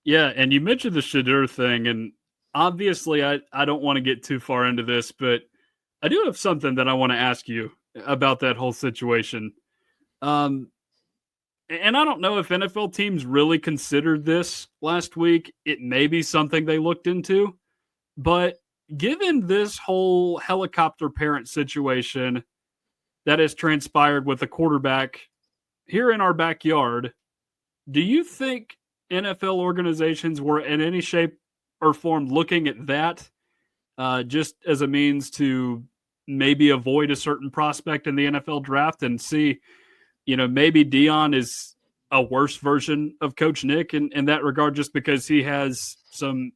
Yeah, and you mentioned the Shedeur thing, and obviously I don't want to get too far into this, but I do have something that I want to ask you about that whole situation. Um, and I don't know if NFL teams really considered this last week. It may be something they looked into, but given this whole helicopter parent situation that has transpired with the quarterback here in our backyard, do you think NFL organizations were in any shape or form looking at that just as a means to maybe avoid a certain prospect in the NFL draft and see, maybe Dion is a worse version of Coach Nick in that regard, just because he has some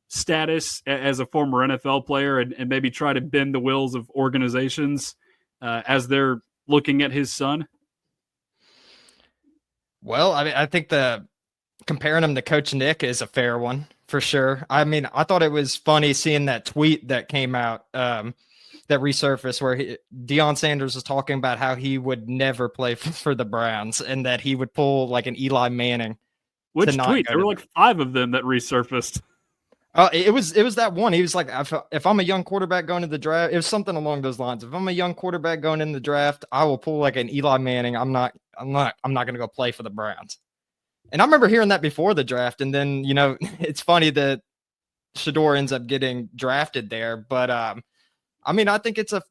status as a former NFL player and maybe try to bend the wills of organizations as they're looking at his son? Well, I mean, I think the comparing him to Coach Nick is a fair one for sure. I mean, I thought it was funny seeing that tweet that came out that resurfaced where Deion Sanders was talking about how he would never play for the Browns and that he would pull like an Eli Manning to Which not tweet? go There to were the. like five of them that resurfaced. It was that one. He was like, if I'm a young quarterback going to the draft, it was something along those lines. If I'm a young quarterback going in the draft, I will pull like an Eli Manning. I'm not going to go play for the Browns. And I remember hearing that before the draft. And then, it's funny that Shedeur ends up getting drafted there. But I mean, I think it's a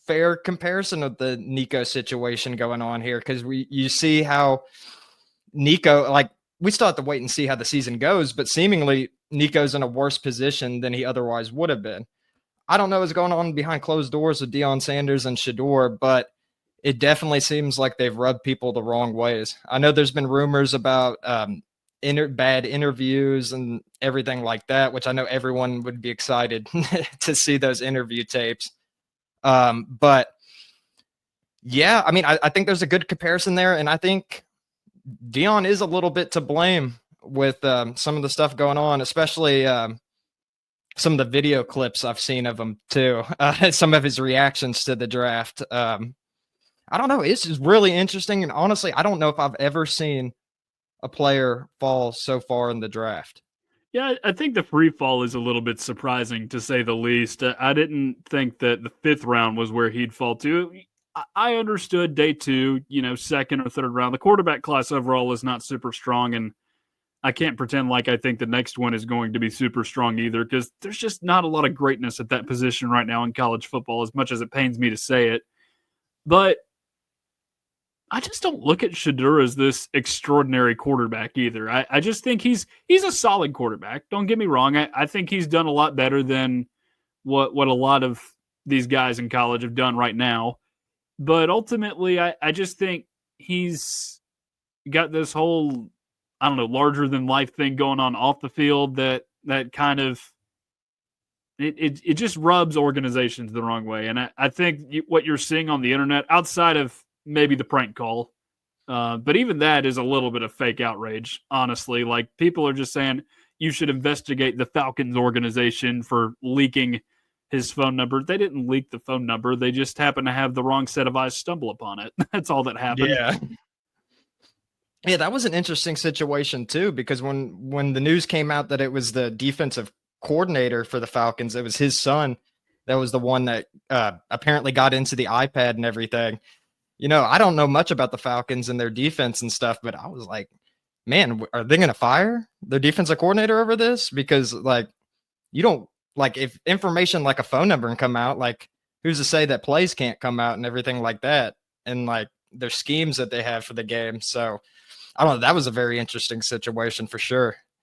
fair comparison of the Nico situation going on here because you see how Nico, like, we still have to wait and see how the season goes, but seemingly Nico's in a worse position than he otherwise would have been. I don't know what's going on behind closed doors with Deion Sanders and Shedeur, but it definitely seems like they've rubbed people the wrong ways. I know there's been rumors about bad interviews and everything like that, which I know everyone would be excited to see those interview tapes. But yeah, I mean, I think there's a good comparison there, and I think Dion is a little bit to blame with some of the stuff going on, especially some of the video clips I've seen of him too. Some of his reactions to the draft. I don't know. It's just really interesting, and honestly, I don't know if I've ever seen a player fall so far in the draft. Yeah, I think the free fall is a little bit surprising to say the least. I didn't think that the fifth round was where he'd fall to. I understood day two, second or third round. The quarterback class overall is not super strong, and I can't pretend like I think the next one is going to be super strong either, because there's just not a lot of greatness at that position right now in college football, as much as it pains me to say it. But I just don't look at Shedeur as this extraordinary quarterback either. I just think he's a solid quarterback. Don't get me wrong. I think he's done a lot better than what a lot of these guys in college have done right now. But ultimately, I just think he's got this whole, I don't know, larger than life thing going on off the field that kind of it just rubs organizations the wrong way. And I think what you're seeing on the internet, outside of maybe the prank call, but even that is a little bit of fake outrage, honestly. Like, people are just saying you should investigate the Falcons organization for leaking his phone number. They didn't leak the phone number. They just happened to have the wrong set of eyes stumble upon it. That's all that happened. Yeah. Yeah, that was an interesting situation too, because when the news came out that it was the defensive coordinator for the Falcons, it was his son that was the one that apparently got into the iPad and everything. I don't know much about the Falcons and their defense and stuff, but I was like, man, are they going to fire their defensive coordinator over this? Because like, you don't like if information like a phone number can come out, like who's to say that plays can't come out and everything like that, and like their schemes that they have for the game. So I don't know. That was a very interesting situation for sure.